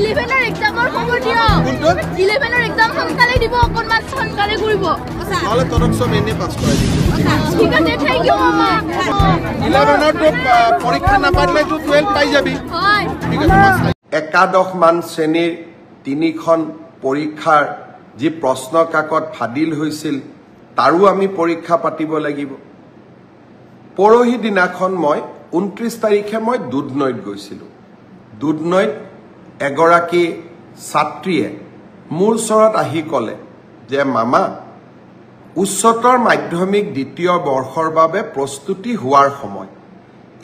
11 এক্সামৰ খবৰ দিও 11 এক্সাম সোনকালে দিব অকনমান সোনকালে কৰিব নহলে তৰক সব এনে পাস কৰাই দিব ঠিক আছে থ্যাংক ইউ মামা 11 তো পৰীক্ষা না পাইলে তো 12 পাই যাবি হয় ঠিক আছে একাদশ মান শ্ৰেণীৰ তিনিখন পৰীক্ষাৰ যি প্ৰশ্ন কাকত ফাদিল হৈছিল তাৰো আমি পৰীক্ষা পাতিব লাগিব পৰহি দিনাখন মই 29 তাৰিখে মই দুধনৈত গৈছিলো দুধনৈত এগৰাকী ছাত্ৰীয়ে মোৰ ওচৰত আহি ক'লে যে মামা উচ্চতৰ মাধ্যমিক দ্বিতীয় বৰ্ষৰ বাবে প্ৰস্তুতি হোৱাৰ সময়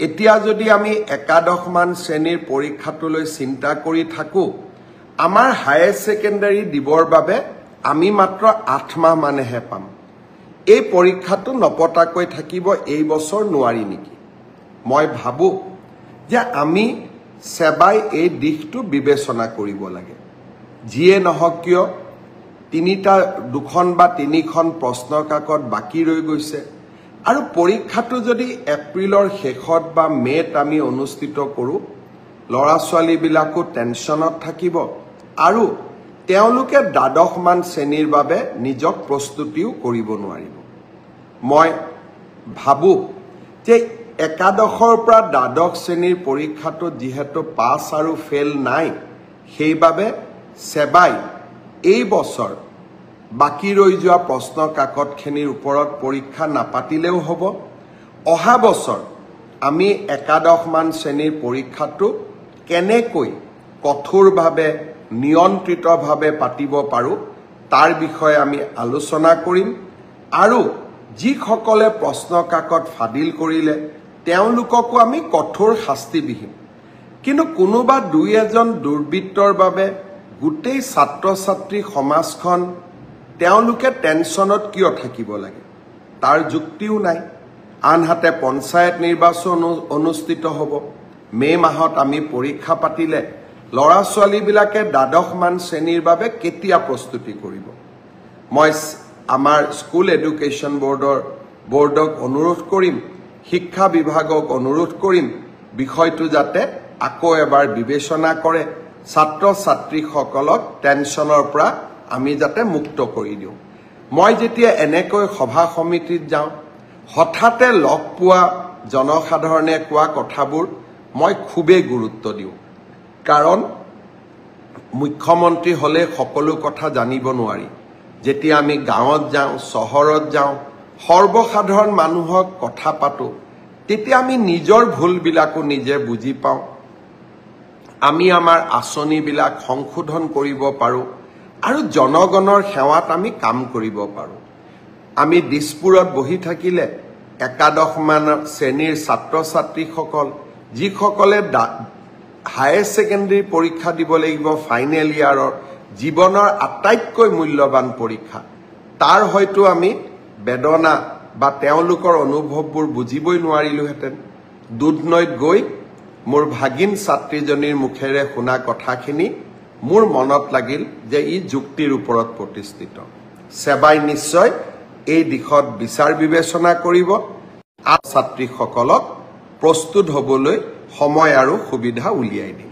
এতিয়া যদি আমি একাদশ মান শ্ৰেণীৰ পৰীক্ষাটোলৈ চিন্তা কৰি থাকো আমাৰ হায়াৰ সেকেন্ডাৰী দিবৰ বাবে আমি মাত্ৰ 8 মাহ মানেহে পাম এই পৰীক্ষাটো নপতাকৈ থাকিব এই বছৰ নোৱাৰি নেকি মই ভাবো যে আমি সেবাই এই দিশটো বিবেচনা কৰিব লাগে যিয়ে নহক কিয় দুখন বা তিনিখন প্ৰশ্ন কাকত বাকি ৰৈ গৈছে আৰু পৰীক্ষাটো যদি এপ্ৰিলৰ শেষত বা মেত আমি অনুষ্ঠিত কৰো লৰা ছোৱালী বিলাকো টেনচনত থাকিব আৰু তেওঁলোকে দ্বাদশ মান শ্ৰেণীৰ বাবে নিজক প্ৰস্তুতিও কৰিব নোৱাৰিব মই ভাবো যে একাদশৰ পৰা দ্বাদশ শ্ৰেণীৰ পৰীক্ষাটো যিহেতু পাছ আৰু ফেল নাই সেইবাবে সেবাই এই বছৰ বাকি ৰৈ যোৱা প্ৰশ্ন কাকতখিনিৰ ওপৰত পৰীক্ষা নাপাতিলেও হ'ব অহা বছৰ আমি একাদশ মান শ্ৰেণীৰ পৰীক্ষাটো কেনেকৈ কঠোৰভাৱে নিয়ন্ত্ৰিতভাৱে পাতিব পাৰো তাৰ বিষয়ে আমি আলোচনা কৰিম আৰু যিসকলে প্ৰশ্ন কাকত ফাদিল কৰিলে তেওঁলোককো আমি কঠোৰ শাস্তি দিম কিন্তু কোনোবা দুই এজন দুৰ্বৃত্তৰ বাবে গোটেই ছাত্ৰ ছাত্ৰী সমাজখন তেওঁলোকে টেনচনত কিয় থাকিব লাগে তাৰ যুক্তিও নাই আনহাতে পঞ্চায়ত নিৰ্বাচন অনুষ্ঠিত হ'ব মে মাহত আমি পৰীক্ষা পাতিলে লৰা ছোৱালী বিলাকে দ্বাদশ মান শ্ৰেণীৰ বাবে কেতিয়া প্ৰস্তুতি কৰিব মই আমাৰ স্কুল এডুকেশ্যন বোৰ্ডক অনুৰোধ কৰিম শিক্ষা বিভাগক অনুৰোধ কৰিম বিষয়টো যাতে আকৌ এবাৰ বিবেচনা কৰে ছাত্ৰ ছাত্ৰীসকলক টেনচনৰ পৰা আমি যাতে মুক্ত কৰি দিওঁ মই যেতিয়া এনেকৈ সভা সমিতিত যাওঁ হঠাতে লগ পোৱা জনসাধাৰণে কোৱা কথাবোৰ মই খুবেই গুৰুত্ব দিওঁ কাৰণ মুখ্যমন্ত্ৰী হলে সকলো কথা জানিব নোৱাৰি যেতিয়া আমি গাঁৱত যাওঁ চহৰত যাওঁ সৰ্বসাধাৰণ মানুহক কথা পাতো তেতিয়া আমি নিজৰ ভুলবিলাকো নিজে বুজি পাওঁ আমি আমাৰ আঁচনিবিলাক সংশোধন কৰিব পাৰো আৰু জনগণৰ সেৱাত আমি কাম কৰিব পাৰো আমি দিছপুৰত বহি থাকিলে একাদশ মান শ্ৰেণীৰ ছাত্ৰ ছাত্ৰীসকল যিসকলে হায়াৰ সেকেন্ডাৰী পৰীক্ষা দিব লাগিব ফাইনেল ইয়াৰৰ জীৱনৰ আটাইতকৈ মূল্যৱান পৰীক্ষা তাৰ হয়তো আমি বেদনা বা তেওঁলোকৰ অনুভৱবোৰ বুজিবই নোৱাৰিলোহেঁতেন দুধনৈত গৈ মোৰ ভাগিন ছাত্ৰীজনীৰ মুখেৰে শুনা কথাখিনি মোৰ মনত লাগিল যে ই যুক্তিৰ ওপৰত প্ৰতিষ্ঠিত সেবাই নিশ্চয় এই দিশত বিচাৰ বিবেচনা কৰিব ছাত্ৰীসকলক প্ৰস্তুত হ'বলৈ সময় আৰু সুবিধা উলিয়াই দিব